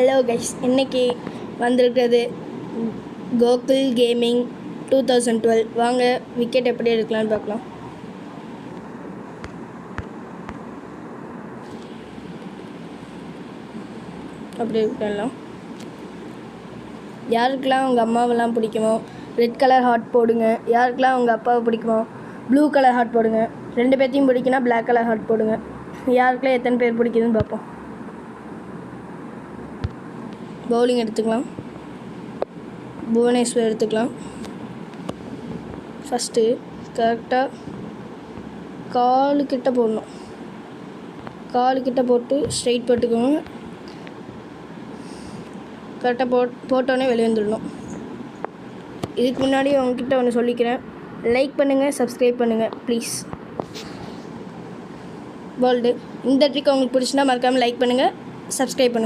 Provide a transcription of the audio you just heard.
Hello guys, இன்றைக்கி வந்திருக்கிறது Gokul gaming 2012. வாங்க விக்கெட் எப்படி எடுக்கலான்னு பார்க்கலாம். அப்படி இருக்கலாம். யாருக்கெல்லாம் உங்கள் அம்மாவெல்லாம் பிடிக்குமோ ரெட் கலர் ஹார்ட் போடுங்க. யாருக்கெல்லாம் உங்கள் அப்பாவை பிடிக்குமோ ப்ளூ கலர் ஹார்ட் போடுங்க. 2 பேர்த்தையும் பிடிக்குன்னா பிளாக் கலர் ஹார்ட் போடுங்க. யாருக்கெல்லாம் எத்தனை பேர் பிடிக்குதுன்னு பார்ப்போம். பவுலிங் எடுத்துக்கலாம். புவனேஸ்வர் எடுத்துக்கலாம். ஃபஸ்ட்டு கரெக்டாக காலுக்கிட்ட போடணும். காலுக்கிட்ட போட்டு ஸ்ட்ரைட் போட்டுக்கோங்க. கரெக்டாக போட்டோன்னே வெளியே வந்துடணும். இதுக்கு முன்னாடி உங்ககிட்ட ஒன்று சொல்லிக்கிறேன். லைக் பண்ணுங்கள், சப்ஸ்கிரைப் பண்ணுங்கள் ப்ளீஸ். வேர்ல்டு இந்த ட்ரிக் உங்களுக்கு பிடிச்சினா மறக்காமல் லைக் பண்ணுங்கள், சப்ஸ்கிரைப் பண்ணுங்கள்.